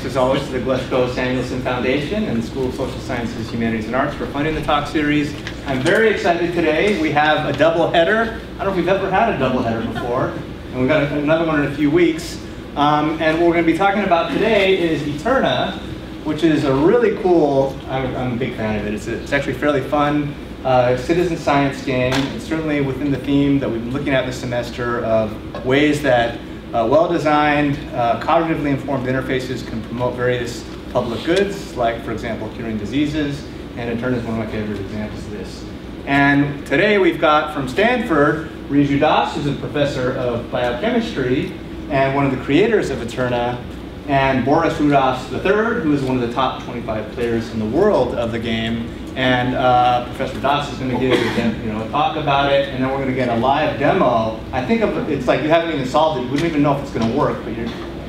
as always, to the Glesko Samuelson Foundation and the School of Social Sciences, Humanities, and Arts for funding the talk series. I'm very excited today. We have a double header. I don't know if we've ever had a double header before, and we've got another one in a few weeks. And what we're going to be talking about today is Eterna, which is a really cool, I'm a big fan of it. It's actually fairly fun citizen science game. It's certainly within the theme that we've been looking at this semester of ways that well-designed, cognitively informed interfaces can promote various public goods, like, for example, curing diseases, and Eterna is one of my favorite examples of this. And today we've got from Stanford, Rhiju, who's a professor of biochemistry and one of the creators of Eterna, and Boris Rudolfs III, who is one of the top 25 players in the world of the game. And Professor Das is going to give a talk about it, and then we're going to get a live demo. I think it's like you haven't even solved it. You wouldn't even know if it's going to work, but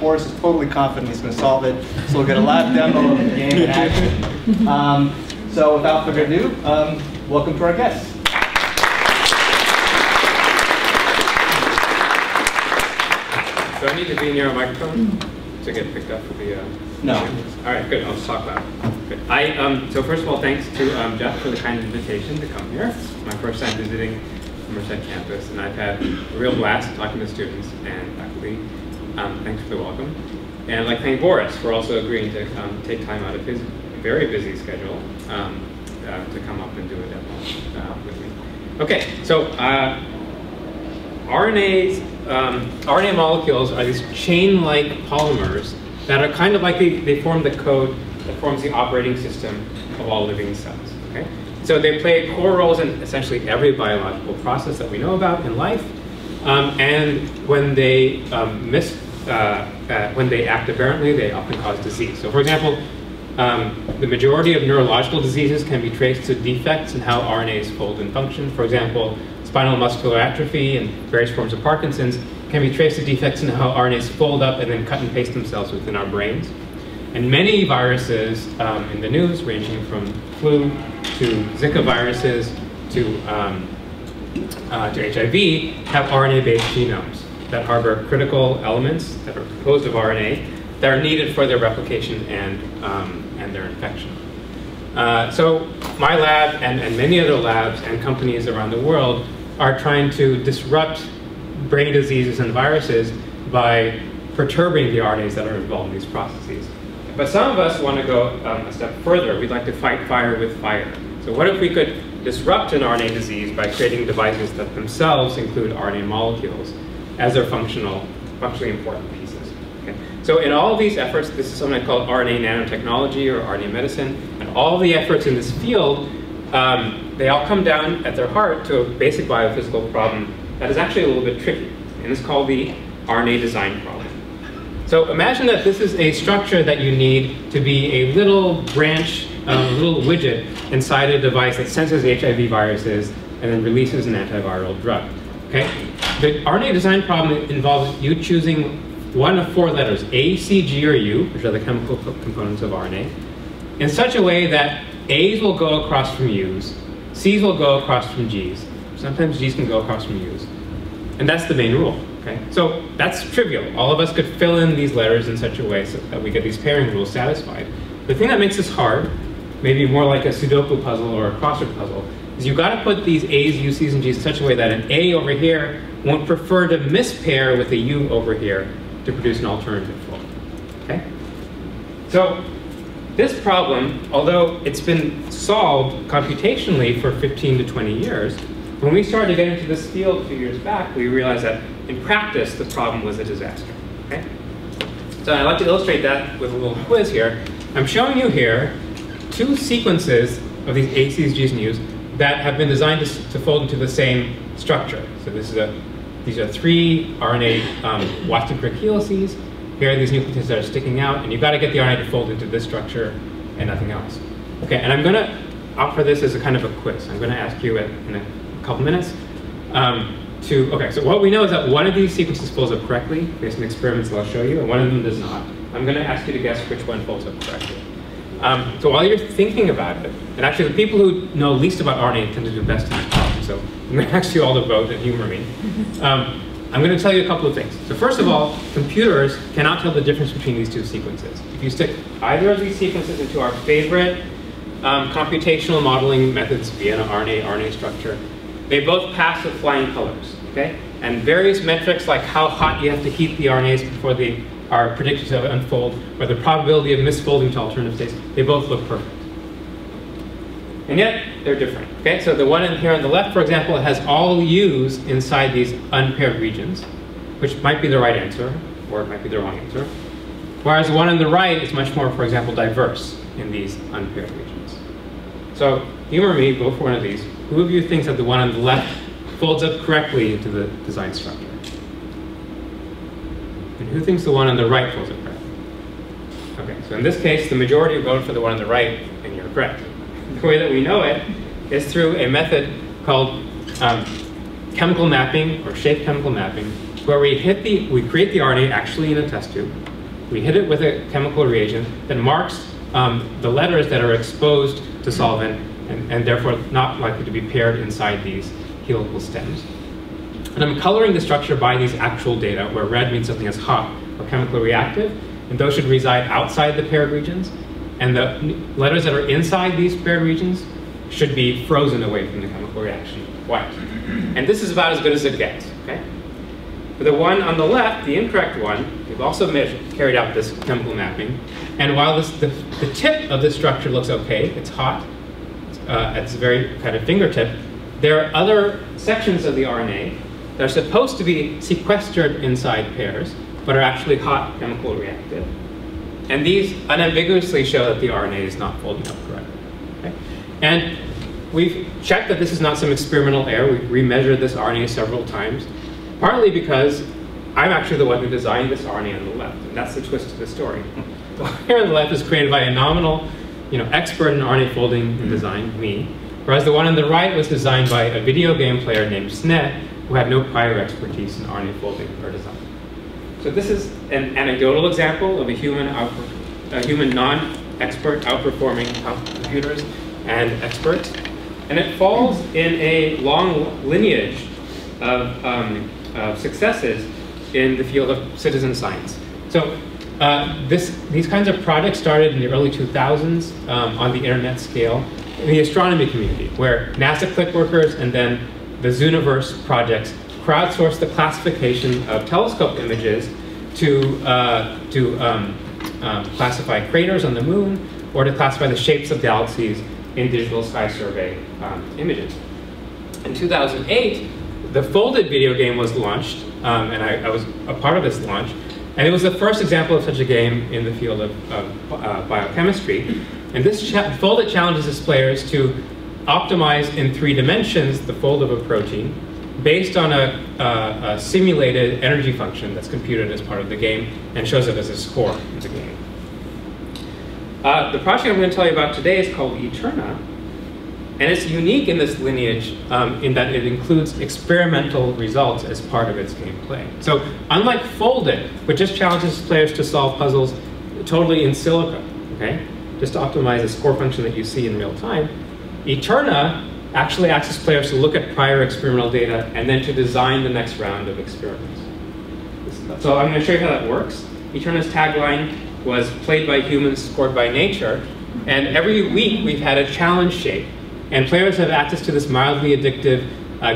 Boris is totally confident he's going to solve it. So we'll get a live demo of the game in action. So without further ado, welcome to our guests. Do I need to be near a microphone to get picked up for the? No. All right, good. I'll just talk loud. Good. So first of all, thanks to Jeff for the kind invitation to come here. It's my first time visiting the Merced campus, and I've had a real blast talking to students and faculty. Thanks for the welcome. And I'd like to thank Boris for also agreeing to take time out of his very busy schedule to come up and do a demo with me. Okay, so RNA molecules are these chain-like polymers that are kind of like they form the code that forms the operating system of all living cells. Okay? So they play core roles in essentially every biological process that we know about in life. And when they when they act aberrantly, they often cause disease. So for example, the majority of neurological diseases can be traced to defects in how RNAs fold and function. For example, spinal muscular atrophy and various forms of Parkinson's can be traced to defects in how RNAs fold up and then cut and paste themselves within our brains. And many viruses in the news, ranging from flu to Zika viruses to HIV, have RNA-based genomes that harbor critical elements that are composed of RNA that are needed for their replication and their infection. So my lab and many other labs and companies around the world are trying to disrupt brain diseases and viruses by perturbing the RNAs that are involved in these processes. But some of us want to go a step further. We'd like to fight fire with fire. So what if we could disrupt an RNA disease by creating devices that themselves include RNA molecules as their functionally important pieces? Okay. So in all of these efforts, this is something I call Rna Nanotechnology or RNA medicine, and all the efforts in this field, they all come down at their heart to a basic biophysical problem that is actually a little bit tricky, and it's called the Rna Design problem. So imagine that this is a structure that you need to be a little branch, a little widget inside a device that senses HIV viruses and then releases an antiviral drug. Okay? The Rna Design problem involves you choosing one of four letters, A, C, G, or U, which are the chemical components of RNA, in such a way that A's will go across from U's, C's will go across from G's. Sometimes G's can go across from U's. And that's the main rule. Okay? So that's trivial. All of us could fill in these letters in such a way so that we get these pairing rules satisfied. The thing that makes this hard, maybe more like a Sudoku puzzle or a crossword puzzle, is you've got to put these A's, U's, C's, and G's in such a way that an A over here won't prefer to mispair with a U over here to produce an alternative flow. Okay? So this problem, although it's been solved computationally for 15 to 20 years, when we started to get into this field a few years back, we realized that in practice, the problem was a disaster. Okay? So I'd like to illustrate that with a little quiz here. I'm showing you here two sequences of these A's, C's, G's, and U's that have been designed to fold into the same structure. So this is these are three RNA Watson crick helices. Here are these nucleotides that are sticking out, and you've got to get the RNA to fold into this structure and nothing else. Okay, and I'm going to offer this as a kind of a quiz. I'm going to ask you in a couple minutes okay, so what we know is that one of these sequences folds up correctly based on experiments that I'll show you, and one of them does not. I'm going to ask you to guess which one folds up correctly. So while you're thinking about it, and actually the people who know least about RNA tend to do best in this problem, so I'm going to ask you all to vote and humor me. I'm going to tell you a couple of things. So first of all, computers cannot tell the difference between these two sequences. If you stick either of these sequences into our favorite computational modeling methods, Vienna RNA structure, they both pass with flying colors, okay? And various metrics like how hot you have to heat the RNAs before they are predicted to unfold, or the probability of misfolding to alternative states, they both look perfect. And yet, they're different, okay? So the one in here on the left, for example, has all U's inside these unpaired regions, which might be the right answer, or it might be the wrong answer. Whereas the one on the right is much more, for example, diverse in these unpaired regions. So humor me, vote for one of these. Who of you thinks that the one on the left folds up correctly into the design structure? And who thinks the one on the right folds up correctly? Okay, so in this case, the majority voted for the one on the right, and you're correct. The way that we know it is through a method called chemical mapping, or shape chemical mapping, where we create the RNA actually in a test tube. We hit it with a chemical reagent that marks the letters that are exposed to solvent and therefore not likely to be paired inside these helical stems. And I'm coloring the structure by these actual data, where red means something is hot or chemically reactive, and those should reside outside the paired regions. And the letters that are inside these paired regions should be frozen away from the chemical reaction, white. And this is about as good as it gets, okay? For the one on the left, the incorrect one, we've also carried out this chemical mapping. And while the tip of this structure looks okay, it's hot, at its very kind of fingertip, there are other sections of the RNA that are supposed to be sequestered inside pairs, but are actually hot, chemical reactive. And these unambiguously show that the RNA is not folding up correctly. Okay? And we've checked that this is not some experimental error. We've remeasured this RNA several times, partly because I'm actually the one who designed this RNA on the left, and that's the twist to the story. The one here on the left is created by a nominal, expert in RNA folding and design, me, whereas the one on the right was designed by a video game player named Rna, who had no prior expertise in RNA folding or design. So this is an anecdotal example of a human non-expert outperforming computers and experts. And it falls in a long lineage of successes in the field of citizen science. So these kinds of projects started in the early 2000s on the internet scale in the astronomy community, where NASA click workers and then the Zooniverse projects crowdsourced the classification of telescope images to classify craters on the moon, or to classify the shapes of galaxies in digital sky survey images. In 2008, the folded video game was launched, and I was a part of this launch, and it was the first example of such a game in the field of biochemistry. And this folded challenges its players to optimize in 3 dimensions the fold of a protein based on a simulated energy function that's computed as part of the game and shows up as a score in the game. The project I'm going to tell you about today is called Eterna, and it's unique in this lineage in that it includes experimental results as part of its gameplay. So unlike Folded, which just challenges players to solve puzzles totally in silico, okay, just to optimize a score function that you see in real time, Eterna actually asks players to look at prior experimental data and then to design the next round of experiments. So I'm going to show you how that works. Eterna's tagline was played by humans, scored by nature. And every week we've had a challenge shape. And players have access to this mildly addictive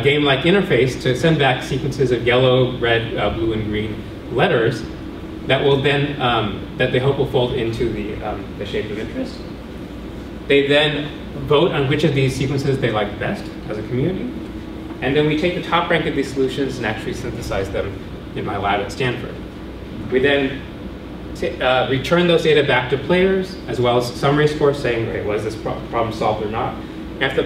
game-like interface to send back sequences of yellow, red, blue, and green letters that will then, that they hope will fold into the shape of interest. They then vote on which of these sequences they like best as a community. And then we take the top rank of these solutions and actually synthesize them in my lab at Stanford. We then return those data back to players, as well as summary scores saying, okay, was this problem solved or not? And if the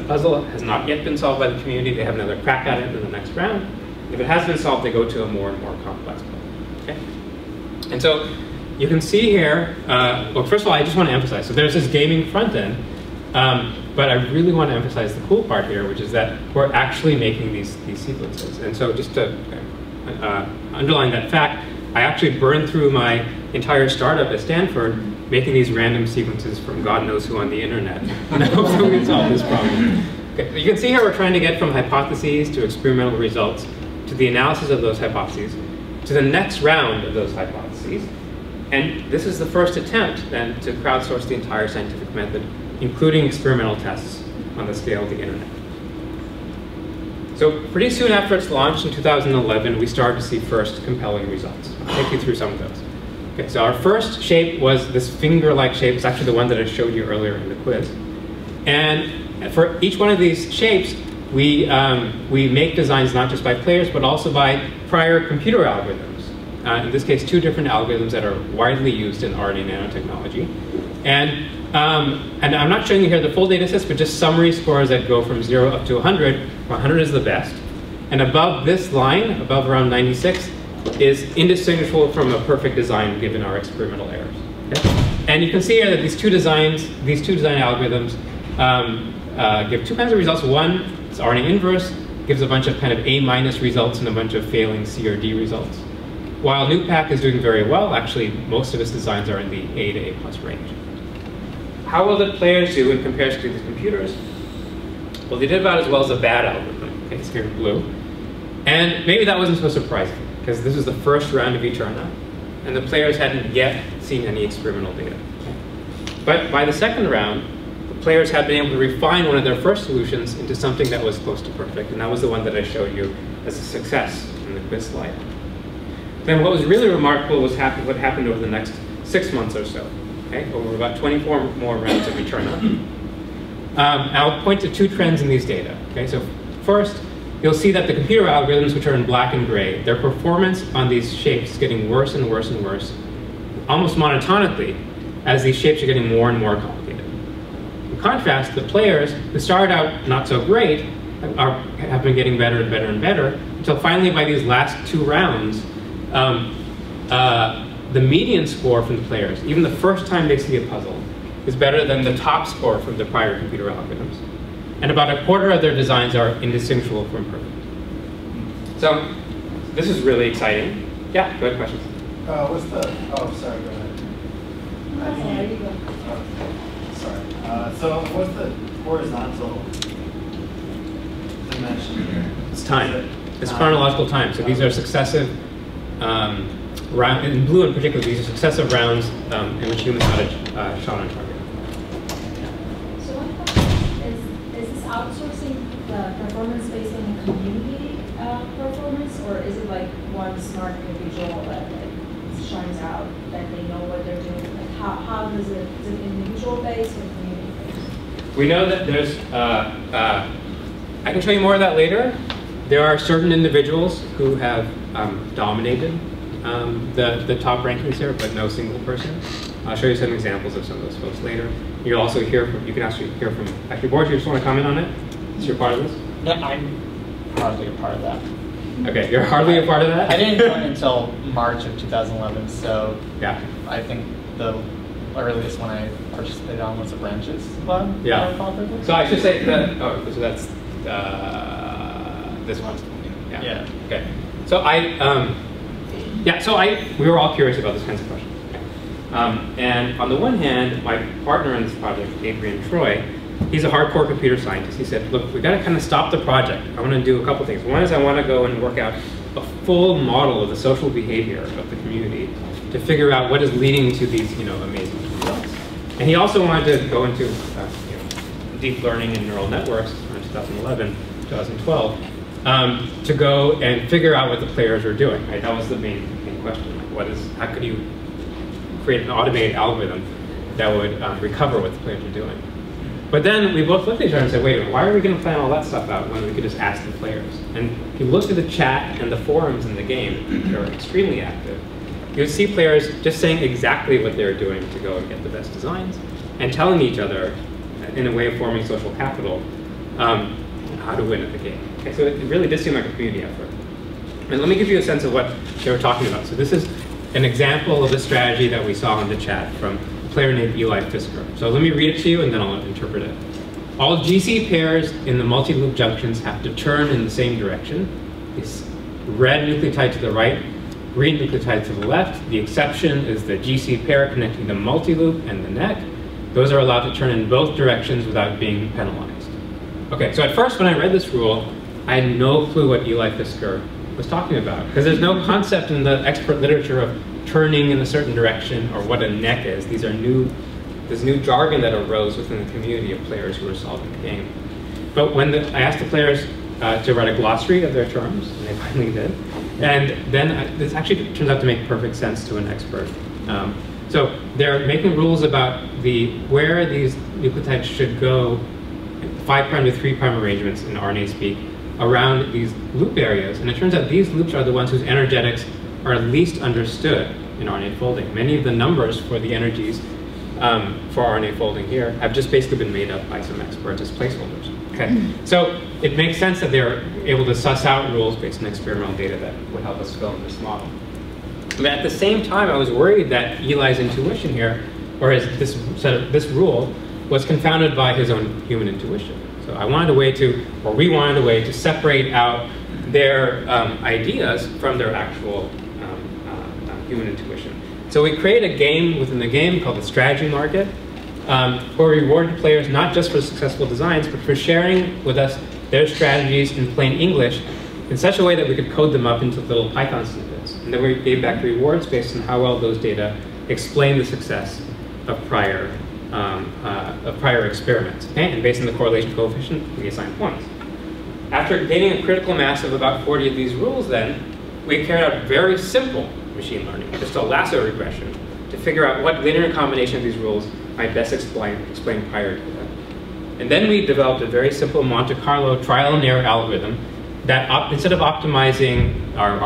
puzzle has not yet been solved by the community, they have another crack at it in the next round. If it has been solved, they go to a more and more complex puzzle. Okay? And so you can see here, well, first of all, I just want to emphasize, so there's this gaming front end, but I really want to emphasize the cool part here, which is that we're actually making these sequences. And so just to underline that fact, I actually burned through my entire startup at Stanford making these random sequences from God knows who on the internet. And I hope that we can solve this problem. Okay, you can see here we're trying to get from hypotheses to experimental results to the analysis of those hypotheses to the next round of those hypotheses. And this is the first attempt then to crowdsource the entire scientific method, including experimental tests on the scale of the internet. So pretty soon after its launch in 2011, we started to see first compelling results. I'll take you through some of those. Okay, so our first shape was this finger-like shape. It's actually the one that I showed you earlier in the quiz. And for each one of these shapes, we make designs not just by players, but also by prior computer algorithms. In this case, 2 different algorithms that are widely used in Rna nanotechnology. And I'm not showing you here the full data sets, but just summary scores that go from 0 up to 100. 100 is the best. And above this line, above around 96, is indistinguishable from a perfect design given our experimental errors. Okay? And you can see here that these two design algorithms give 2 kinds of results. One is RNA inverse, gives a bunch of kind of A- results and a bunch of failing C or D results. While NewPack is doing very well, actually most of its designs are in the A to A+ range. How will the players do in comparison to these computers? Well, they did about as well as a bad algorithm. Okay, it's here in blue. And maybe that wasn't so surprising, because this was the first round of Eterna, and the players hadn't yet seen any experimental data. But by the second round, the players had been able to refine one of their first solutions into something that was close to perfect, and that was the one that I showed you as a success in the quiz slide. Then what was really remarkable was what happened over the next 6 months or so, okay, over about 24 more rounds of Eterna. I'll point to 2 trends in these data. Okay, so first, you'll see that the computer algorithms, which are in black and gray, their performance on these shapes is getting worse and worse and worse, almost monotonically, as these shapes are getting more and more complicated. In contrast, the players who started out not so great have been getting better and better and better, until finally by these last 2 rounds, the median score from the players, even the first time they see a puzzle, is better than the top score from the prior computer algorithms. And about a quarter of their designs are indistinguishable from perfect. So this is really exciting. Yeah, go ahead, questions. What's the, oh, sorry, go ahead. There you go. Sorry. So what's the horizontal dimension here? It's time. It's chronological time. So these are successive rounds, in blue in particular, these are successive rounds in which humans had a shot on target. So one question is this outsourcing the performance based on the community performance, or is it like one smart individual that like shines out, that they know what they're doing? Like how is it individual based or community based? We know that there's, I can show you more of that later. There are certain individuals who have dominated the top rankings here, but no single person. I'll show you some examples of some of those folks later. You'll also hear from, you can actually hear from, actually Boris, you just want to comment on it? Is you're part of this? No, I'm hardly a part of that. Okay, you're hardly a part of that? I didn't join until March of 2011, so yeah. I think the earliest one I participated on was the Branches Club. Yeah. So I should say that, oh, so that's this one. Yeah. Yeah. Okay. So we were all curious about this kinds of questions. And on the one hand, my partner in this project, Adrian Troy, he's a hardcore computer scientist. He said, look, we got to kind of stop the project. I want to do a couple things. One is I want to go and work out a full model of the social behavior of the community to figure out what is leading to these, amazing results. And he also wanted to go into deep learning and neural networks in 2011, 2012, to go and figure out what the players are doing. Right? That was the main question. Like, how could you create an automated algorithm that would recover what the players are doing? But then we both looked at each other and said, wait a minute, why are we going to plan all that stuff out when we could just ask the players? And if you looked at the chat and the forums in the game, they're extremely active. You would see players just saying exactly what they're doing to go and get the best designs, and telling each other, in a way of forming social capital, how to win at the game. Okay, so it really did seem like a community effort. And let me give you a sense of what they were talking about. So this is an example of a strategy that we saw in the chat from a player named Eli Fisker. So let me read it to you and then I'll interpret it. All GC pairs in the multi-loop junctions have to turn in the same direction. It's red nucleotide to the right, green nucleotide to the left. The exception is the GC pair connecting the multi-loop and the neck. Those are allowed to turn in both directions without being penalized. Okay, so at first when I read this rule, I had no clue what Eli Fisker was talking about, because there's no concept in the expert literature of turning in a certain direction or what a neck is. These are this new jargon that arose within the community of players who were solving the game. But when I asked the players to write a glossary of their terms, and they finally did, and then this actually turns out to make perfect sense to an expert. So they're making rules about where these nucleotides should go, 5' to 3' arrangements in RNA speak, around these loop areas. And it turns out these loops are the ones whose energetics are least understood in RNA folding. Many of the numbers for the energies for RNA folding here have just basically been made up by some experts as placeholders. Okay, so it makes sense that they're able to suss out rules based on experimental data that would help us fill in this model. But at the same time, I was worried that Eli's intuition here, or this rule, was confounded by his own human intuition. So we wanted a way to separate out their ideas from their actual human intuition. So we created a game within the game called the strategy market, where we rewarded players not just for successful designs, but for sharing with us their strategies in plain English in such a way that we could code them up into little Python snippets. And then we gave back rewards based on how well those data explain the success of prior experiments. Okay? And based on the correlation coefficient, we assign points. After gaining a critical mass of about 40 of these rules then, we carried out very simple machine learning, just a lasso regression, to figure out what linear combination of these rules might best explain prior data. And then we developed a very simple Monte Carlo trial and error algorithm that instead of optimizing our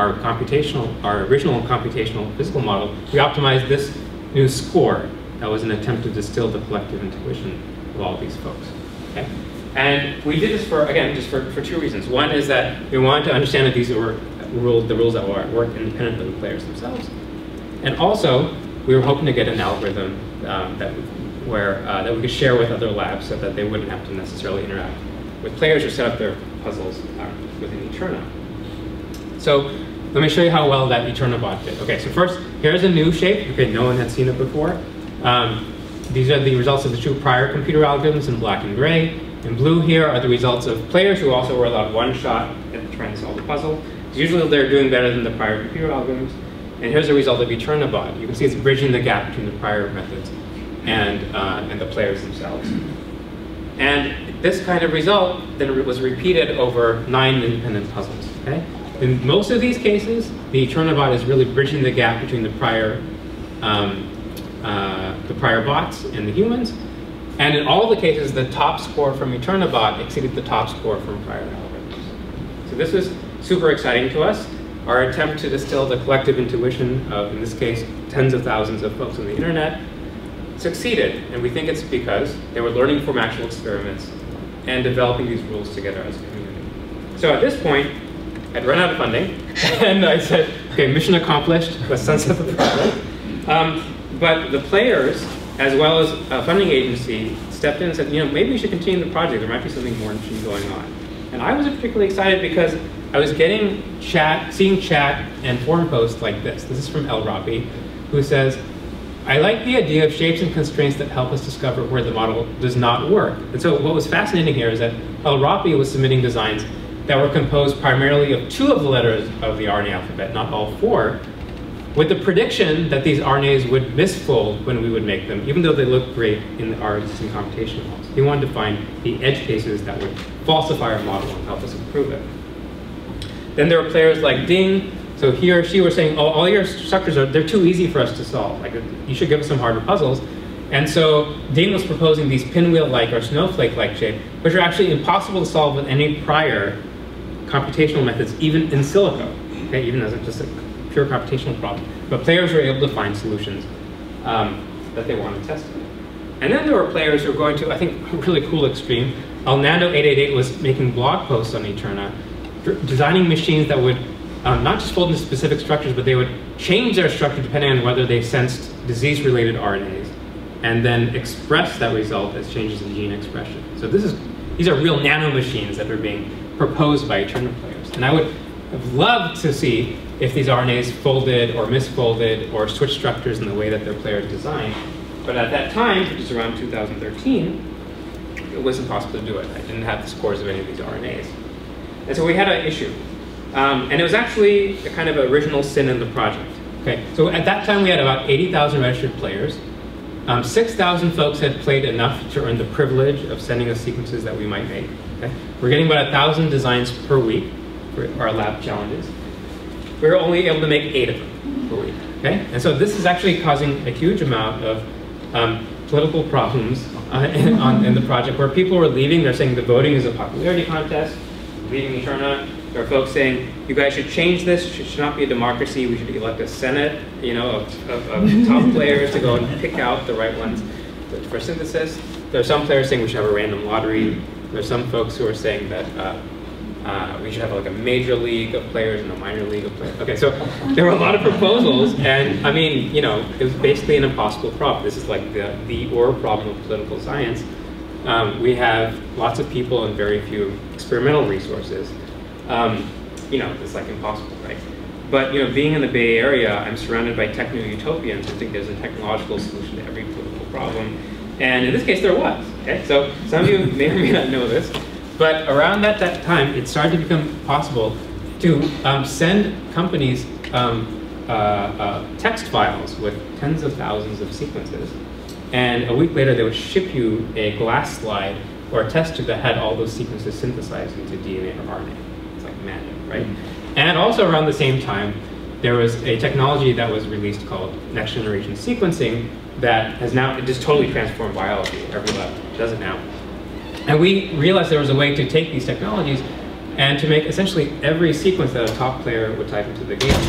original computational physical model, we optimized this new score that was an attempt to distill the collective intuition of all of these folks. Okay? And we did this just for two reasons. One is that we wanted to understand that these were the rules that work independent of the players themselves. And also, we were hoping to get an algorithm that we could share with other labs so that they wouldn't have to necessarily interact with players or set up their puzzles within Eterna. So let me show you how well that EteRNABot did. Okay, so first, here's a new shape. Okay, no one had seen it before. These are the results of the two prior computer algorithms in black and gray. In blue here are the results of players who also were allowed one shot at trying to solve the puzzle. Usually they're doing better than the prior computer algorithms. And here's the result of EteRNABot. You can see it's bridging the gap between the prior methods and the players themselves. And this kind of result then was repeated over 9 independent puzzles. Okay? In most of these cases, the EteRNABot is really bridging the gap between the prior bots and the humans. And in all the cases, the top score from EteRNABot exceeded the top score from prior algorithms. So this is super exciting to us. Our attempt to distill the collective intuition of, in this case, tens of thousands of folks on the internet succeeded. And we think it's because they were learning from actual experiments and developing these rules together as a community. So at this point, I'd run out of funding, and I said, okay, mission accomplished, let's sunset the project. But the players, as well as a funding agency, stepped in and said, maybe we should continue the project. There might be something more interesting going on. And I was particularly excited because I was seeing chat and forum posts like this. This is from El Rapi, who says, I like the idea of shapes and constraints that help us discover where the model does not work. And so what was fascinating here is that El Rapi was submitting designs that were composed primarily of 2 of the letters of the RNA alphabet, not all 4, with the prediction that these RNAs would misfold when we would make them, even though they look great in our existing computational models. He wanted to find the edge cases that would falsify our model and help us improve it. Then there were players like Ding. So he or she were saying, oh, all your structures they're too easy for us to solve. Like, you should give us some harder puzzles. And so Ding was proposing these pinwheel-like or snowflake-like shape, which are actually impossible to solve with any prior computational methods, even in silico, okay? Even as just a pure computational problem. But players were able to find solutions that they wanted tested. And then there were players who were going to, I think, a really cool extreme. Nando888 was making blog posts on Eterna, designing machines that would not just fold into specific structures, but they would change their structure depending on whether they sensed disease-related RNAs, and then express that result as changes in gene expression. So these are real nano machines that are being proposed by Eterna players. And I would have loved to see if these RNAs folded or misfolded or switched structures in the way that their players designed. But at that time, which is around 2013, it was impossible to do it. I didn't have the scores of any of these RNAs. And so we had an issue. And it was actually a kind of original sin in the project. Okay, so at that time we had about 80,000 registered players. 6,000 folks had played enough to earn the privilege of sending us sequences that we might make. Okay? We're getting about 1,000 designs per week for our lab challenges. We were only able to make 8 of them per week. Okay? And so this is actually causing a huge amount of political problems in the project, where people were leaving. They're saying the voting is a popularity contest, leaving Eterna. There are folks saying, you guys should change this, it should not be a democracy, we should elect a senate, you know, of top players to go and pick out the right ones for synthesis. There are some players saying we should have a random lottery. There are some folks who are saying that we should have like a major league of players and a minor league of players. Okay, so there were a lot of proposals, and I mean, you know, it was basically an impossible problem. This is like the or problem of political science. We have lots of people and very few experimental resources. You know, it's like impossible, right? But, you know, being in the Bay Area, I'm surrounded by techno-utopians who think there's a technological solution to every political problem. And in this case, there was. Okay? So some of you may or may not know this, but around that time, it started to become possible to send companies text files with tens of thousands of sequences. And a week later, they would ship you a glass slide or a test tube that had all those sequences synthesized into DNA or RNA. It's like magic, right? And also around the same time, there was a technology that was released called next generation sequencing that has now just totally transformed biology. Every lab does it now. And we realized there was a way to take these technologies and to make essentially every sequence that a top player would type into the game,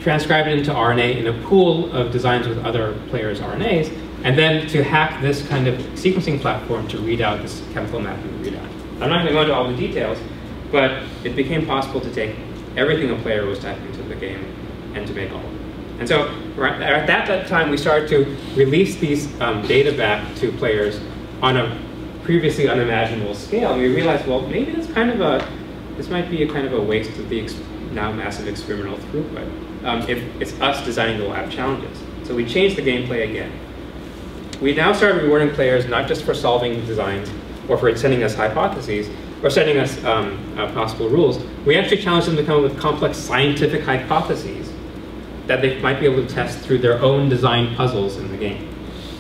transcribe it into RNA in a pool of designs with other players' RNAs, and then to hack this kind of sequencing platform to read out this chemical mapping readout. I'm not going to go into all the details, but it became possible to take everything a player was typing into the game and to make all of it. And so at that time, we started to release these data back to players on a previously unimaginable scale. And we realized, well, maybe this might be a kind of a waste of the now massive experimental throughput if it's us designing the lab challenges. So we changed the gameplay again. We now started rewarding players not just for solving designs or for sending us hypotheses or sending us possible rules. We actually challenged them to come up with complex scientific hypotheses that they might be able to test through their own design puzzles in the game.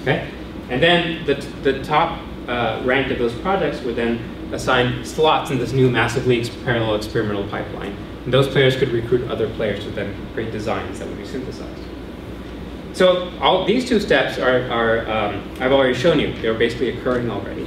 Okay? And then the top ranked of those projects would then assign slots in this new massively parallel experimental pipeline. And those players could recruit other players to then create designs that would be synthesized. So all these two steps are I've already shown you. They're basically occurring already.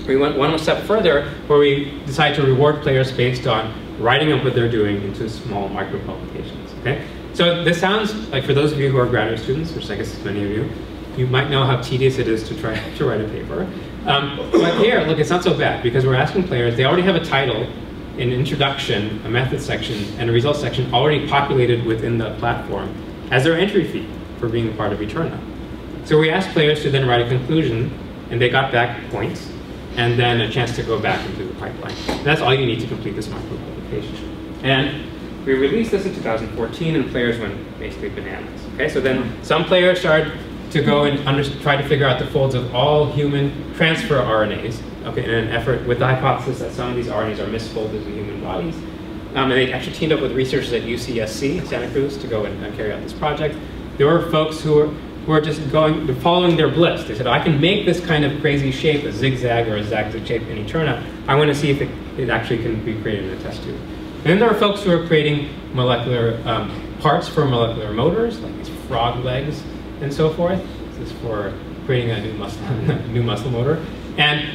We went one step further where we decided to reward players based on writing up what they're doing into small micro publications. Okay? So this sounds like, for those of you who are graduate students, which I guess is many of you, you might know how tedious it is to try to write a paper. But here, look, it's not so bad, because we're asking players, they already have a title, an introduction, a method section, and a results section already populated within the platform as their entry fee for being a part of Eterna. So we asked players to then write a conclusion, and they got back points, and then a chance to go back into the pipeline. And that's all you need to complete this micro publication. And we released this in 2014, and players went basically bananas. Okay, so then some players started to go and try to figure out the folds of all human transfer RNAs, okay, in an effort with the hypothesis that some of these RNAs are misfolded in human bodies. And they actually teamed up with researchers at UCSC, Santa Cruz, to go and carry out this project. There were folks who were just following their bliss. They said, I can make this kind of crazy shape, a zigzag or a zag-zag shape in Eterna. I want to see if it actually can be created in a test tube. And then there were folks who were creating molecular parts for molecular motors, like these frog legs and so forth. This is for creating a new muscle motor. And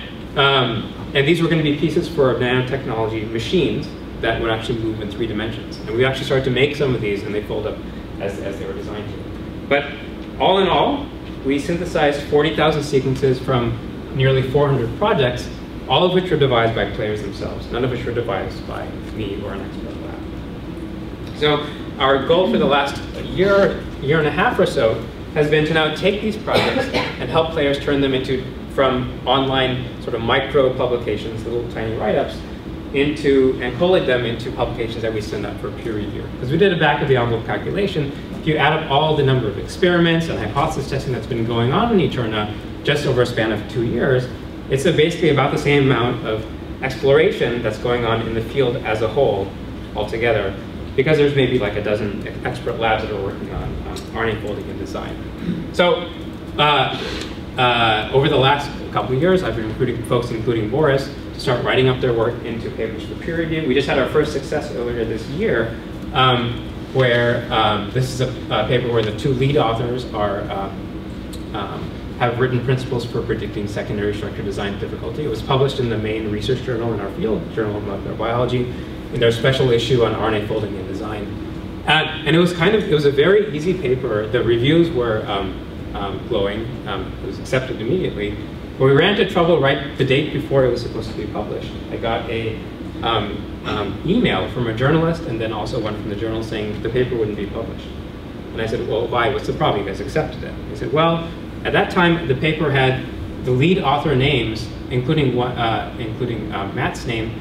these were going to be pieces for nanotechnology machines that would actually move in 3 dimensions. And we actually started to make some of these, and they fold up as they were designed to. But all in all, we synthesized 40,000 sequences from nearly 400 projects, all of which were devised by players themselves, none of which were devised by me or an expert lab. So our goal for the last year and a half or so has been to now take these projects and help players turn them from online sort of micro publications, little tiny write-ups, and collate them into publications that we send out for peer review. Because we did a back of the envelope calculation. If you add up all the number of experiments and hypothesis testing that's been going on in Eterna just over a span of 2 years, It's basically about the same amount of exploration that's going on in the field as a whole altogether, because there's maybe like a dozen expert labs that are working on RNA folding and design. So over the last couple of years, I've been recruiting folks, including Boris, to start writing up their work into papers for peer review. We just had our first success earlier this year, where this is a paper where the two lead authors are have written principles for predicting secondary structure design difficulty. It was published in the main research journal in our field, Journal of Molecular Biology, in their special issue on RNA folding and design. And it was a very easy paper. The reviews were glowing. It was accepted immediately. But we ran into trouble right the date before it was supposed to be published. I got a email from a journalist and then also one from the journal saying the paper wouldn't be published. And I said, well, why? What's the problem? You guys accepted it. He said, well, at that time, the paper had the lead author names, including Matt's name,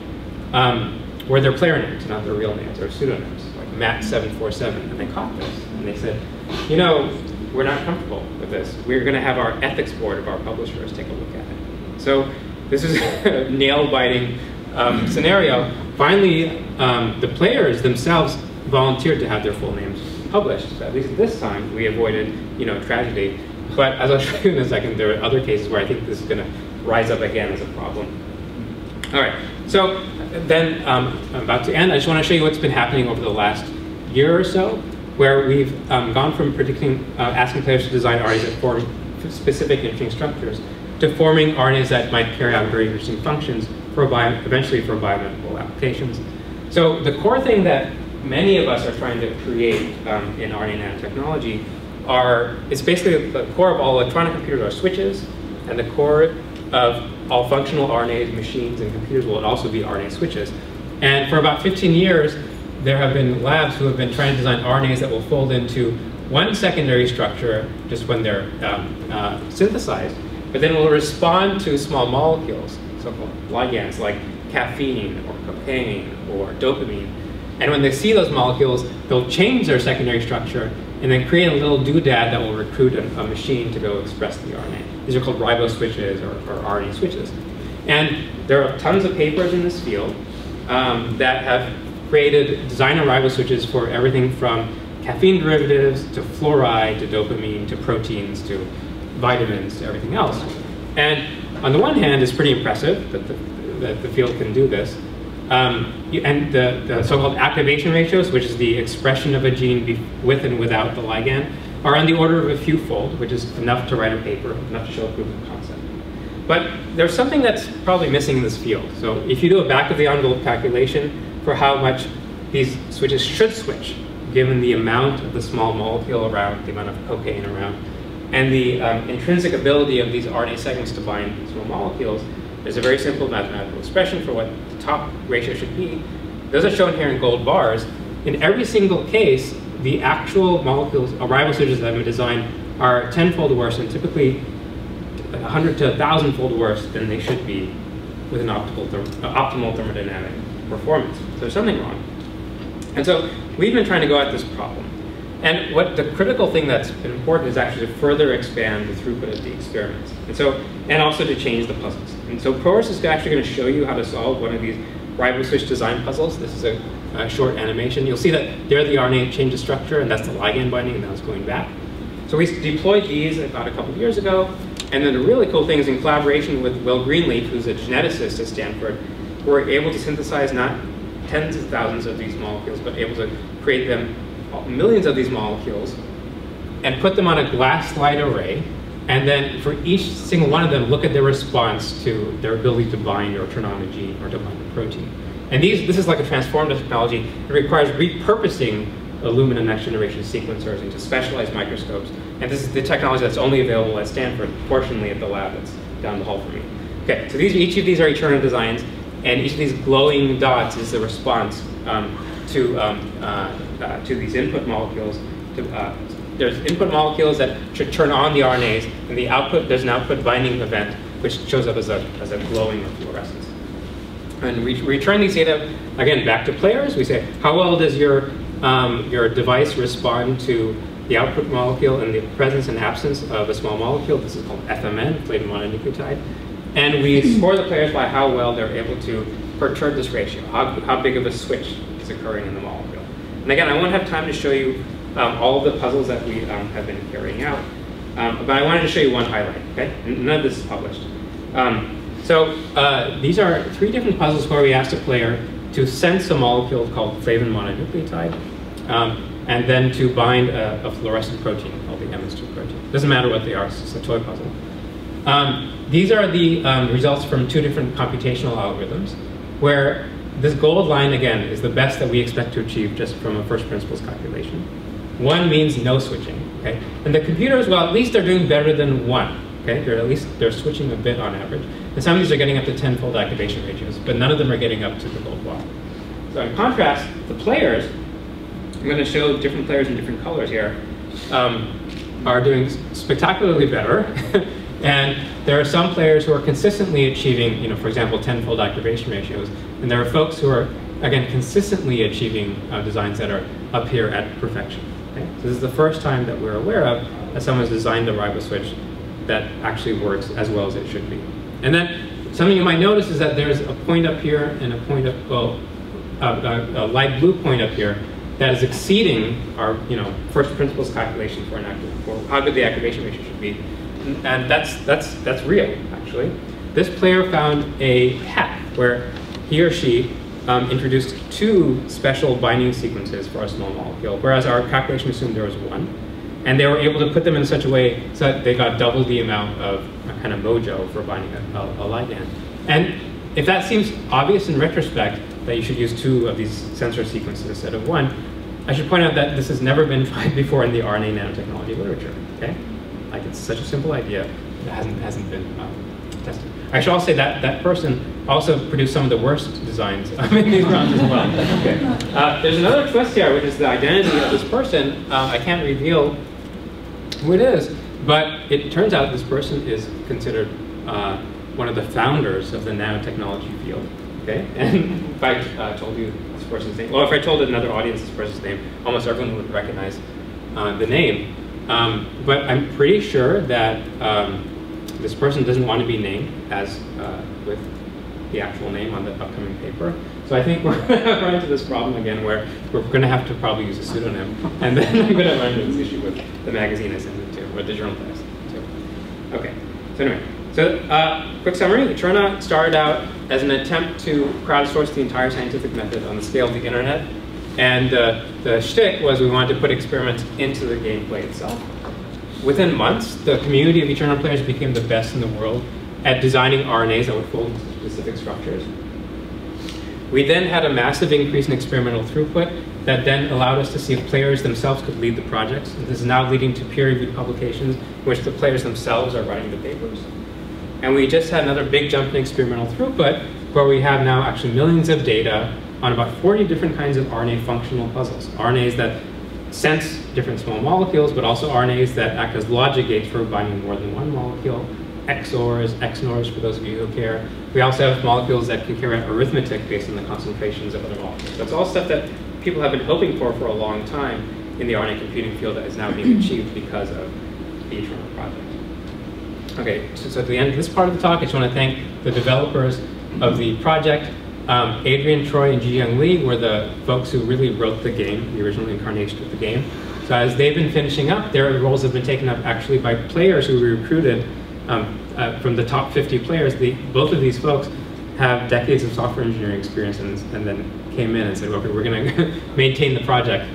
were their player names, not their real names, or pseudonyms, like Matt747. And they caught this. And they said, you know, we're not comfortable with this. We're going to have our ethics board of our publishers take a look at it. So this is a nail-biting scenario. Finally, the players themselves volunteered to have their full names published. So at least this time, we avoided, tragedy. But as I'll show you in a second, there are other cases where I think this is going to rise up again as a problem. All right. So then I'm about to end. I just want to show you what's been happening over the last year or so, where we've gone from asking players to design RNAs that form specific interesting structures to forming RNAs that might carry out very interesting functions eventually for biomedical applications. So the core thing that many of us are trying to create in RNA nanotechnology it's basically the core of all electronic computers are switches, and the core of all functional RNA machines and computers will also be RNA switches. And for about 15 years, there have been labs who have been trying to design RNAs that will fold into one secondary structure just when they're synthesized, but then will respond to small molecules, so-called ligands like caffeine or cocaine or dopamine. And when they see those molecules, they'll change their secondary structure and then create a little doodad that will recruit a machine to go express the RNA. These are called riboswitches or RNA switches. And there are tons of papers in this field that have created designer riboswitches for everything from caffeine derivatives to fluoride to dopamine to proteins to vitamins to everything else. And on the one hand, it's pretty impressive that the field can do this. And the so-called activation ratios, which is the expression of a gene with and without the ligand, are on the order of a few fold, which is enough to write a paper, enough to show a proof of concept. But there's something that's probably missing in this field. So if you do a back-of-the-envelope calculation for how much these switches should switch, given the amount of the small molecule around, the amount of cocaine around, and the intrinsic ability of these RNA segments to bind small molecules, there's a very simple mathematical expression for what the top ratio should be. Those are shown here in gold bars. In every single case, the actual molecules, riboswitches that have been designed, are tenfold worse and typically 100 to 1,000-fold worse than they should be with an optimal thermodynamic performance. So there's something wrong. And so we've been trying to go at this problem. And what the critical thing that's important is actually to further expand the throughput of the experiments. And also to change the puzzles. And so Boris is actually going to show you how to solve one of these riboswitch design puzzles. This is a short animation. You'll see that there the RNA changes structure, and that's the ligand binding, and now it's going back. So we deployed these about a couple of years ago. And then the really cool thing is, in collaboration with Will Greenleaf, who's a geneticist at Stanford, we're able to synthesize not tens of thousands of these molecules, but able to create them millions of these molecules and put them on a glass slide array, and then for each single one of them, look at their response to their ability to bind or turn on a gene or to bind a protein. And this is like a transformative technology. It requires repurposing Illumina next generation sequencers into specialized microscopes. And this is the technology that's only available at Stanford, fortunately at the lab that's down the hall from me. Okay, so each of these are Eterna designs, and each of these glowing dots is the response to these input molecules. There's input molecules that should turn on the RNAs, and there's an output binding event, which shows up as a glowing or fluorescence. And we return these data, again, back to players. We say, how well does your device respond to the output molecule in the presence and absence of a small molecule? This is called FMN, flavonoid mononucleotide. And we score the players by how well they're able to perturb this ratio, how big of a switch is occurring in the molecule. And again, I won't have time to show you all of the puzzles that we have been carrying out, but I wanted to show you one highlight, okay? And none of this is published. These are 3 different puzzles where we asked a player to sense a molecule called flavin mononucleotide, and then to bind a fluorescent protein called the MS2 protein. Doesn't matter what they are, it's just a toy puzzle. These are the results from 2 different computational algorithms, where this gold line, again, is the best that we expect to achieve just from a first principles calculation. 1 means no switching, okay? And the computers, well, at least they're doing better than 1, okay? They're switching a bit on average. And some of these are getting up to 10-fold activation ratios, but none of them are getting up to the gold bar. So in contrast, the players, I'm going to show different players in different colors here, are doing spectacularly better. And there are some players who are consistently achieving, for example, 10-fold activation ratios. And there are folks who are, again, consistently achieving designs that are up here at perfection. Okay? So this is the first time that we're aware of that someone's designed a riboswitch that actually works as well as it should be. And then something you might notice is that there's a point up here and a point up, a light blue point up here that is exceeding our, first principles calculation for how good the activation ratio should be. And that's real, actually. This player found a hack where he or she introduced 2 special binding sequences for a small molecule, whereas our calculation assumed there was 1. And they were able to put them in such a way so that they got double the amount of kind of mojo for binding a ligand. And if that seems obvious in retrospect, that you should use 2 of these sensor sequences instead of 1, I should point out that this has never been tried before in the RNA nanotechnology literature, okay? Like, it's such a simple idea that hasn't been tested. I should also say that that person also produced some of the worst designs in these rounds as well. Okay. There's another twist here, which is the identity of this person. I can't reveal who it is, but it turns out this person is considered one of the founders of the nanotechnology field. Okay, and if I told you this person's name, well, if I told another audience this person's name, almost everyone would recognize the name. But I'm pretty sure that this person doesn't want to be named as with the actual name on the upcoming paper. So I think we're going to run into this problem again where we're going to have to probably use a pseudonym. And then I'm going to run into this issue with the magazine I sent it to, or the journal that I sent it to. Okay, so anyway, quick summary. Eterna started out as an attempt to crowdsource the entire scientific method on the scale of the internet. And the shtick was we wanted to put experiments into the gameplay itself. Within months, the community of Eterna players became the best in the world at designing RNAs that would fold into specific structures. We then had a massive increase in experimental throughput that then allowed us to see if players themselves could lead the projects. And this is now leading to peer-reviewed publications in which the players themselves are writing the papers. And we just had another big jump in experimental throughput where we have now actually millions of data on about 40 different kinds of RNA functional puzzles. RNAs that sense different small molecules, but also RNAs that act as logic gates for binding more than one molecule, XORs, XNORs for those of you who care. We also have molecules that can carry out arithmetic based on the concentrations of other molecules. That's all stuff that people have been hoping for a long time in the RNA computing field that is now being achieved because of the Eterna project. Okay, so at the end of this part of the talk, I just want to thank the developers of the project. Adrian, Troy, and Ji-Young Lee were the folks who really wrote the game, the original incarnation of the game. So as they've been finishing up, their roles have been taken up actually by players who were recruited from the top 50 players. Both of these folks have decades of software engineering experience and then came in and said, okay, we're going to maintain the project.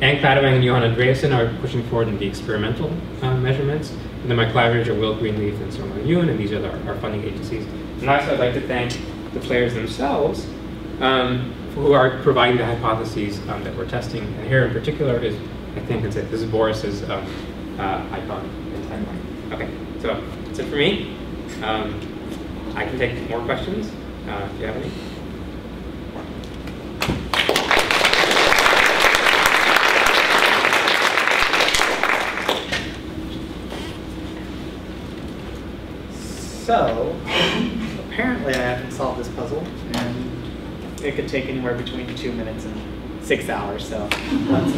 Ann Cladewang and Johan Andreasen are pushing forward in the experimental measurements. And then my collaborators are Will Greenleaf and Song Yoon, and these are our funding agencies. And lastly, I'd like to thank the players themselves who are providing the hypotheses that we're testing. And here in particular is, I think this is Boris's icon in timeline. Okay, so that's it for me. I can take more questions if you have any. So, apparently I haven't solved this puzzle, and it could take anywhere between 2 minutes and 6 hours, so let's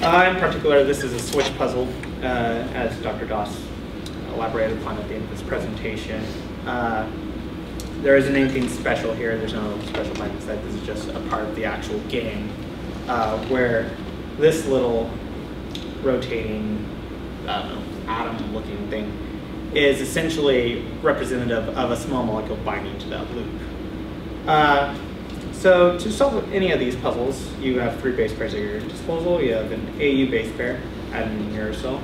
in particular, this is a switch puzzle, as Dr. Doss elaborate upon at the end of this presentation. There isn't anything special here. There's no special by inside. This is just a part of the actual game where this little rotating, atom-looking thing is essentially representative of a small molecule binding to that loop. So to solve any of these puzzles, you have 3 base pairs at your disposal. You have an AU base pair, adenine uracil.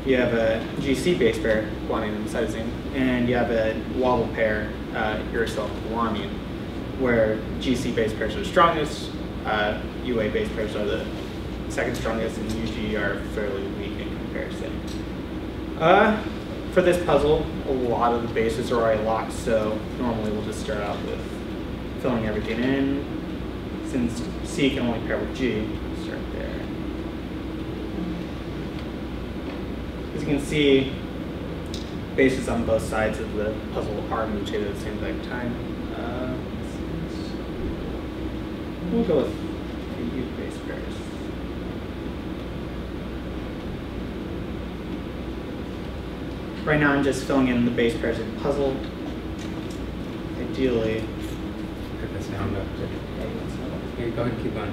You have a GC base pair, guanine and cytosine, and you have a wobble pair, uracil and guanine, where GC base pairs are the strongest, UA base pairs are the second strongest, and UG are fairly weak in comparison. For this puzzle, a lot of the bases are already locked, so normally we'll just start out with filling everything in. Since C can only pair with G, we'll start there. As you can see, bases on both sides of the puzzle are mutated at the same exact time. We'll go with AU base pairs. Right now I'm just filling in the base pairs of the puzzle. Ideally, Get the sound up. Here, go ahead and keep on.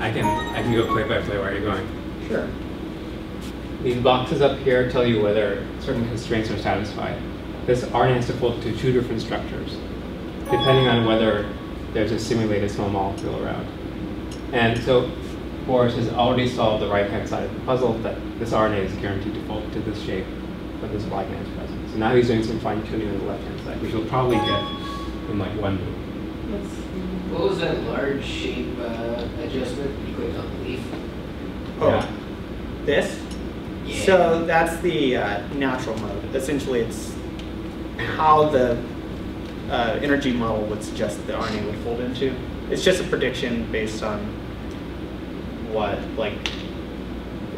I can go play by play while you're going. Sure. These boxes up here tell you whether certain constraints are satisfied. This RNA has to fold to 2 different structures, depending on whether there's a simulated small molecule around. And so Boris has already solved the right-hand side of the puzzle, that this RNA is guaranteed to fold to this shape when this ligand is present. So now he's doing some fine-tuning on the left-hand side, which you'll probably get in like 1 move. What was that large shape adjustment you clicked on the leaf? Oh, Yeah. this? Yeah. So that's the natural mode. Essentially, it's how the energy model would suggest the RNA would fold into. It's just a prediction based on what, like,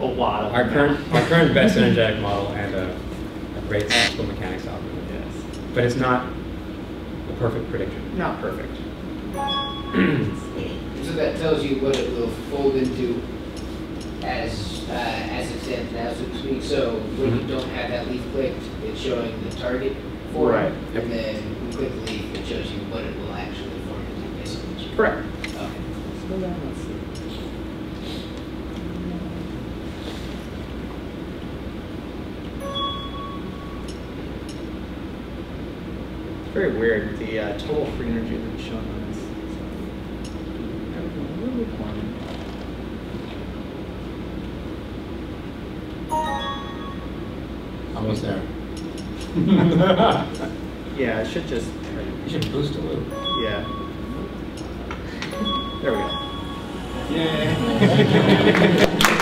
a lot of Our current best energetic model and a great classical mechanics algorithm. Yes. But it's not a perfect prediction. Not perfect. So that tells you what it will fold into as it stands now, so to speak. So when you don't have that leaf clicked, it's showing the target for Right. it, and then when you click the leaf, it shows you what it will actually form into, basically. Correct. Okay. Let's see. It's very weird, the total free energy that's shown on this. Almost there. Yeah, it should just, You should boost a little. yeah. There we go. Yay!